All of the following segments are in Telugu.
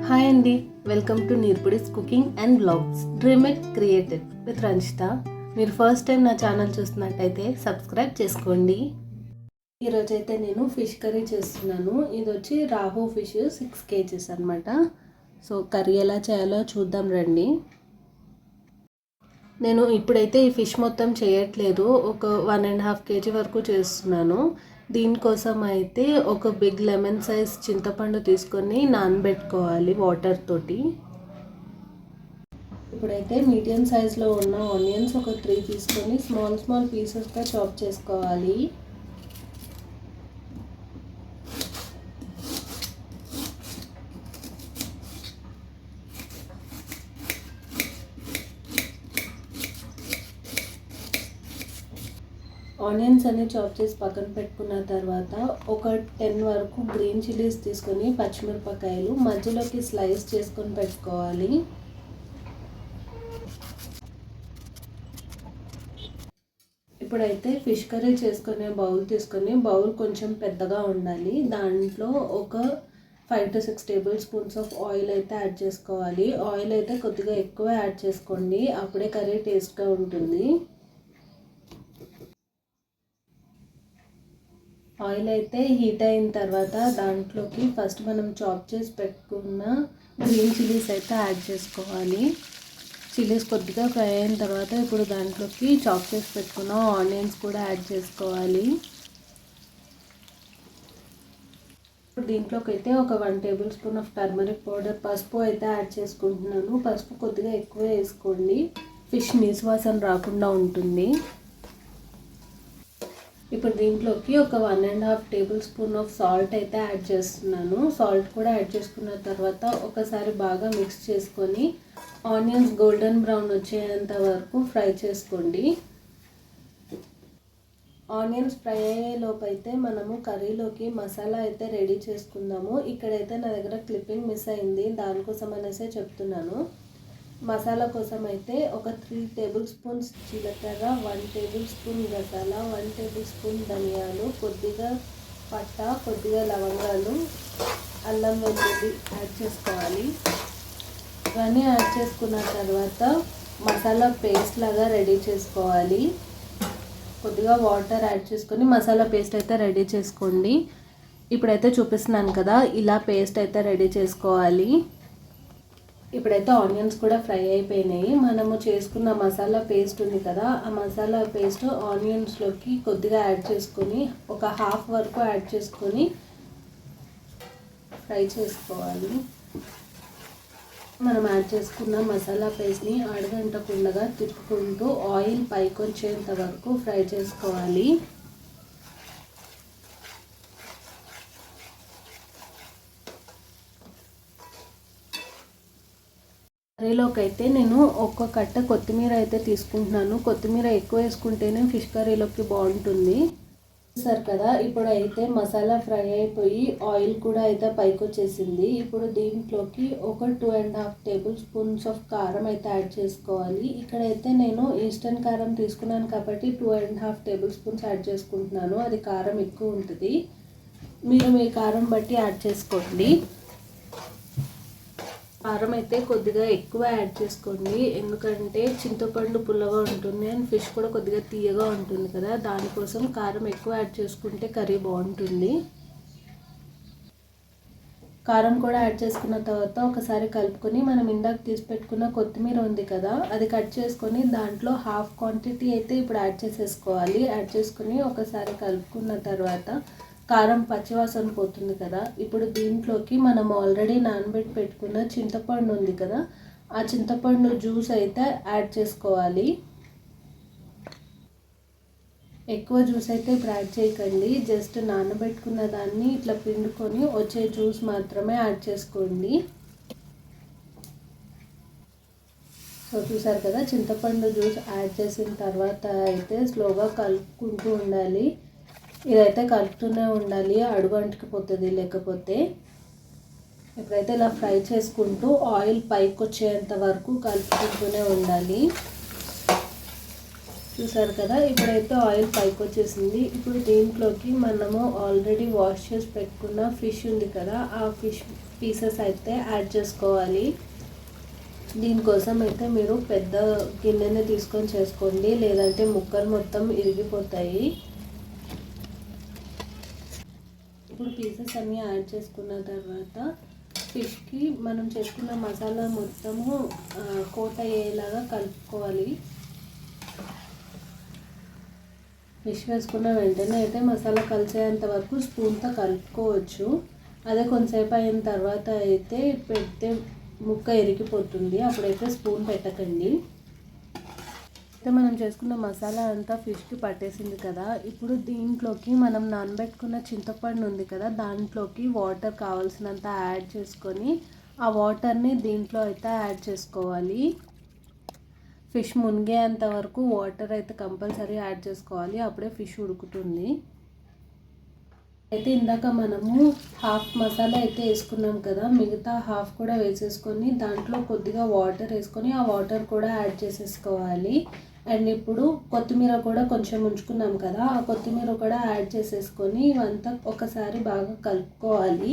హాయ్ అండి, వెల్కమ్ టు నీర్పుడిస్ cooking and vlogs dream it created with Ranjitha. మీరు ఫస్ట్ టైం నా ఛానల్ చూస్తున్నట్టయితే సబ్స్క్రైబ్ చేసుకోండి. ఈరోజైతే నేను ఫిష్ కర్రీ చేస్తున్నాను. ఇది వచ్చి రాహు ఫిష్ 6 kgs అనమాట. సో కర్రీ ఎలా చేయాలో చూద్దాం రండి. నేను ఇప్పుడైతే ఈ ఫిష్ మొత్తం చేయట్లేదు, ఒక 1.5 kg వరకు చేస్తున్నాను. దీనికోసం అయితే ఒక బిగ్ లెమన్ సైజ్ చింతపండు తీసుకొని నానబెట్టుకోవాలి వాటర్ తోటి. ఇప్పుడైతే మీడియం సైజ్లో ఉన్న ఆనియన్స్ ఒక 3 తీసుకొని స్మాల్ పీసెస్గా చాప్ చేసుకోవాలి. ఆనియన్స్ అన్ని చాప్ చేసి పక్కన పెట్టుకున్న తర్వాత ఒక 10 వరకు గ్రీన్ చిల్లీస్ తీసుకొని పచ్చిమిరపకాయలు మధ్యలోకి స్లైస్ చేసుకొని పెట్టుకోవాలి. ఇప్పుడైతే ఫిష్ కర్రీ చేసుకునే బౌల్ తీసుకొని, బౌల్ కొంచెం పెద్దగా ఉండాలి. దాంట్లో ఒక 5 to 6 tablespoons ఆఫ్ ఆయిల్ అయితే యాడ్ చేసుకోవాలి. ఆయిల్ అయితే కొద్దిగా ఎక్కువ యాడ్ చేసుకోండి, అప్పుడే కర్రీ టేస్ట్గా ఉంటుంది. ఆయిల్ అయితే హీట్ అయిన తర్వాత దాంట్లోకి ఫస్ట్ మనం చాప్ చేసి పెట్టుకున్న గ్రీన్ చిల్లీస్ అయితే యాడ్ చేసుకోవాలి. చిల్లీస్ కొద్దిగా ఫ్రై అయిన తర్వాత ఇప్పుడు దాంట్లోకి చాప్ చేసి పెట్టుకున్న ఆనియన్స్ కూడా యాడ్ చేసుకోవాలి. ఇప్పుడు దీంట్లోకి అయితే ఒక 1 tablespoon ఆఫ్ టర్మరిక్ పౌడర్, పసుపు అయితే యాడ్ చేసుకుంటున్నాను. పసుపు కొద్దిగా ఎక్కువ వేసుకోండి, ఫిష్ నీసు వాసన రాకుండా ఉంటుంది. ఇప్పుడు దీంట్లోకి ఒక 1.5 tablespoon ఆఫ్ సాల్ట్ అయితే యాడ్ చేస్తున్నాను. సాల్ట్ కూడా యాడ్ చేసుకున్న తర్వాత ఒకసారి బాగా మిక్స్ చేసుకొని ఆనియన్స్ గోల్డెన్ బ్రౌన్ వచ్చేంత వరకు ఫ్రై చేసుకోండి. ఆనియన్స్ ఫ్రై అయ్యేలోపు అయితే మనము కర్రీలోకి మసాలా అయితే రెడీ చేసుకుందాము. ఇక్కడైతే నా దగ్గర క్లిప్పింగ్ మిస్ అయింది, దానికోసం అనేసే చెప్తున్నాను. మసాలా కోసం అయితే ఒక 3 tablespoons జీలకర్ర, 1 tablespoon గసాలా, 1 tablespoon ధనియాలు, కొద్దిగా పట్ట, కొద్దిగా లవంగాలు, అల్లం వెల్లుల్లి యాడ్ చేసుకోవాలి. ఇవన్నీ యాడ్ చేసుకున్న తర్వాత మసాలా పేస్ట్ లాగా రెడీ చేసుకోవాలి. కొద్దిగా వాటర్ యాడ్ చేసుకొని మసాలా పేస్ట్ అయితే రెడీ చేసుకోండి. ఇప్పుడైతే చూపిస్తున్నాను కదా, ఇలా పేస్ట్ అయితే రెడీ చేసుకోవాలి. ఇప్పుడైతే ఆనియన్స్ కూడా ఫ్రై అయిపోయినాయి. మనము చేసుకున్న మసాలా పేస్ట్ ఉంది కదా, ఆ మసాలా పేస్ట్ ఆనియన్స్లోకి కొద్దిగా యాడ్ చేసుకొని ఒక హాఫ్ వరకు యాడ్ చేసుకొని ఫ్రై చేసుకోవాలి. మనం యాడ్ చేసుకున్న మసాలా పేస్ట్ని అడుగంటకుండా తిప్పుకుంటూ ఆయిల్ పైకి వచ్చేంత వరకు ఫ్రై చేసుకోవాలి. కర్రీలోకి అయితే నేను ఒక కట్ట కొత్తిమీర అయితే తీసుకుంటున్నాను. కొత్తిమీర ఎక్కువ వేసుకుంటేనే ఫిష్ కర్రీలోకి బాగుంటుంది. చూసారు కదా, ఇప్పుడు అయితే మసాలా ఫ్రై అయిపోయి ఆయిల్ కూడా అయితే పైకి వచ్చేసింది. ఇప్పుడు దీంట్లోకి ఒక 2.5 tablespoons ఆఫ్ కారం అయితే యాడ్ చేసుకోవాలి. ఇక్కడైతే నేను ఇన్స్టెంట్ కారం తీసుకున్నాను కాబట్టి 2.5 tablespoons యాడ్ చేసుకుంటున్నాను. అది కారం ఎక్కువ ఉంటుంది, మీరు మీ కారం బట్టి యాడ్ చేసుకోండి. కారం అయితే కొద్దిగా ఎక్కువ యాడ్ చేసుకోండి, ఎందుకంటే చింతపండు పుల్లగా ఉంటుంది అండ్ ఫిష్ కూడా కొద్దిగా తీయగా ఉంటుంది కదా, దానికోసం కారం ఎక్కువ యాడ్ చేసుకుంటే కర్రీ బాగుంటుంది. కారం కూడా యాడ్ చేసుకున్న తర్వాత ఒకసారి కలుపుకొని మనం ఇందాక తీసి పెట్టుకున్న కొత్తిమీర ఉంది కదా, అది కట్ చేసుకొని దాంట్లో హాఫ్ క్వాంటిటీ అయితే ఇప్పుడు యాడ్ చేసేసుకోవాలి. యాడ్ చేసుకొని ఒకసారి కలుపుకున్న తర్వాత కారం పచ్చివాసన పోతుంది కదా, ఇప్పుడు దీంట్లోకి మనం ఆల్రెడీ నానబెట్టి పెట్టుకున్న చింతపండు ఉంది కదా, ఆ చింతపండు జ్యూస్ అయితే యాడ్ చేసుకోవాలి. ఎక్కువ జ్యూస్ అయితే ఇప్పుడు యాడ్ చేయకండి, జస్ట్ నానబెట్టుకున్న దాన్ని ఇట్లా పిండుకొని వచ్చే జ్యూస్ మాత్రమే యాడ్ చేసుకోండి. సో చూసారు కదా, చింతపండు జ్యూస్ యాడ్ చేసిన తర్వాత అయితే స్లోగా కలుపుకుంటూ ఉండాలి. ఇదైతే కలుపుతూనే ఉండాలి, అడుగు అంటుకుపోతుంది లేకపోతే. ఇప్పుడైతే ఇలా ఫ్రై చేసుకుంటూ ఆయిల్ పైకి వచ్చేంత వరకు కలుపుకుంటూనే ఉండాలి. చూసారు కదా, ఇప్పుడైతే ఆయిల్ పైకి వచ్చేసింది. ఇప్పుడు దీంట్లోకి మనము ఆల్రెడీ వాష్ చేసి పెట్టుకున్న ఫిష్ ఉంది కదా, ఆ ఫిష్ పీసెస్ అయితే యాడ్ చేసుకోవాలి. దీనికోసం అయితే మీరు పెద్ద గిన్నెని తీసుకొని చేసుకోండి, లేదంటే ముక్కలు మొత్తం ఇరిగిపోతాయి. ఇప్పుడు పీసెస్ అన్నీ యాడ్ చేసుకున్న తర్వాత ఫిష్కి మనం చేసుకున్న మసాలా మొత్తము కోట్ అయ్యేలాగా కలుపుకోవాలి. ఫిష్ వేసుకున్న వెంటనే అయితే మసాలా కలిసేంత వరకు స్పూన్తో కలుపుకోవచ్చు. అదే కొంతసేపు అయిన తర్వాత అయితే పెడితే ముక్క ఇరిగిపోతుంది, అప్పుడైతే స్పూన్ పెట్టకండి. అయితే మనం చేసుకున్న మసాలా అంతా ఫిష్కి పట్టేసింది కదా, ఇప్పుడు దీంట్లోకి మనం నానబెట్టుకున్న చింతపండు ఉంది కదా, దాంట్లోకి వాటర్ కావాల్సినంత యాడ్ చేసుకొని ఆ వాటర్ని దీంట్లో అయితే యాడ్ చేసుకోవాలి. ఫిష్ మునిగేంత వరకు వాటర్ అయితే కంపల్సరీ యాడ్ చేసుకోవాలి, అప్పుడే ఫిష్ ఉడుకుతుంది. అయితే ఇందాక మనము హాఫ్ మసాలా అయితే వేసుకున్నాం కదా, మిగతా హాఫ్ కూడా వేసేసుకొని దాంట్లో కొద్దిగా వాటర్ వేసుకొని ఆ వాటర్ కూడా యాడ్ చేసేసుకోవాలి. అండ్ ఇప్పుడు కొత్తిమీర కూడా కొంచెం ఉంచుకున్నాం కదా, ఆ కొత్తిమీర కూడా యాడ్ చేసేసుకొని ఇవంతా ఒకసారి బాగా కలుపుకోవాలి.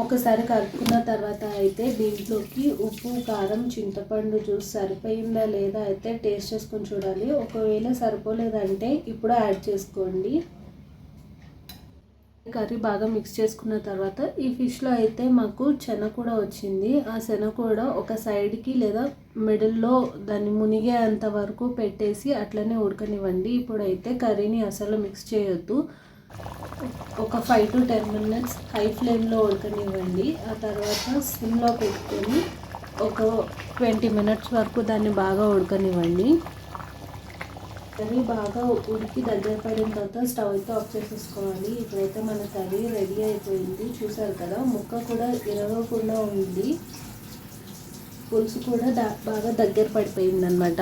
ఒకసారి కలుపుకున్న తర్వాత అయితే దీంట్లోకి ఉప్పు, కారం, చింతపండు జ్యూస్ సరిపోయిందా లేదా అయితే టేస్ట్ చేసుకొని చూడాలి. ఒకవేళ సరిపోలేదంటే ఇప్పుడు యాడ్ చేసుకోండి. కర్రీ బాగా మిక్స్ చేసుకున్న తర్వాత ఈ ఫిష్లో అయితే మాకు శనగ కూడా వచ్చింది. ఆ శనగ కూడా ఒక సైడ్కి లేదా మిడిల్లో దాన్ని మునిగేంత వరకు పెట్టేసి అట్లనే ఉడకనివ్వండి. ఇప్పుడైతే కర్రీని అసలు మిక్స్ చేయొద్దు, ఒక 5 to 10 minutes హై ఫ్లేమ్లో ఉడకనివ్వండి. ఆ తర్వాత సిమ్లో పెట్టుకొని ఒక 20 minutes వరకు దాన్ని బాగా ఉడకనివ్వండి. కర్రీ బాగా ఉడికి దగ్గర పడిన తర్వాత స్టవ్ అయితే ఆఫ్ చేసేసుకోవాలి. ఇప్పుడైతే మన కర్రీ రెడీ అయిపోయింది. చూసారు కదా, ముక్క కూడా ఇరగకుండా ఉంది, పులుసు కూడా బాగా దగ్గర పడిపోయింది అనమాట.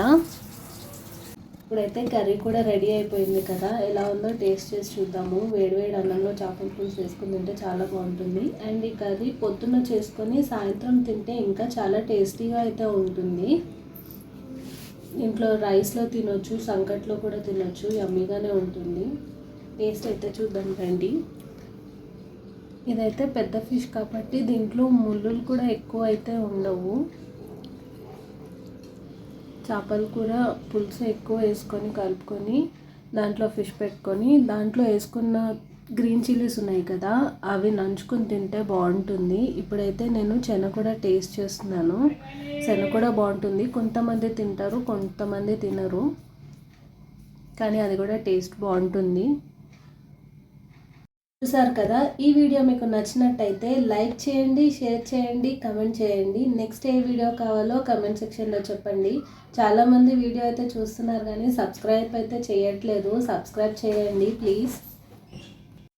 ఇప్పుడైతే కర్రీ కూడా రెడీ అయిపోయింది కదా, ఎలా ఉందో టేస్ట్ చేసి చూద్దాము. వేడివేడి అన్నంలో చేపల పులుసు వేసుకుని తింటే చాలా బాగుంటుంది. అండ్ ఈ కర్రీ పొద్దున్న చేసుకొని సాయంత్రం తింటే ఇంకా చాలా టేస్టీగా అయితే ఉంటుంది. ఇంట్లో రైస్లో తినొచ్చు, సంకట్లో కూడా తినొచ్చు, యమ్మీగానే ఉంటుంది. టేస్ట్ అయితే చూద్దాం రండి. ఇదైతే పెద్ద ఫిష్ కాబట్టి దీంట్లో ముళ్ళులు కూడా ఎక్కువ అయితే ఉండవు. చేపల కూర పులుసు ఎక్కువ వేసుకొని కలుపుకొని దాంట్లో ఫిష్ పెట్టుకొని దాంట్లో వేసుకున్న గ్రీన్ చిల్లీస్ ఉన్నాయి కదా, అవి నంచుకొని తింటే బాగుంటుంది. ఇప్పుడైతే నేను శనగ కూడా టేస్ట్ చేస్తున్నాను. శనగ కూడా బాగుంటుంది, కొంతమంది తింటారు కొంతమంది తినరు, కానీ అది కూడా టేస్ట్ బాగుంటుంది. చూసారు కదా, ఈ వీడియో మీకు నచ్చినట్టయితే లైక్ చేయండి, షేర్ చేయండి, కమెంట్ చేయండి. నెక్స్ట్ ఏ వీడియో కావాలో కమెంట్ సెక్షన్లో చెప్పండి. చాలామంది వీడియో అయితే చూస్తున్నారు కానీ సబ్స్క్రైబ్ అయితే చేయట్లేదు, సబ్స్క్రైబ్ చేయండి please.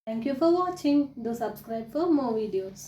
Thank you for watching. Do subscribe for more videos.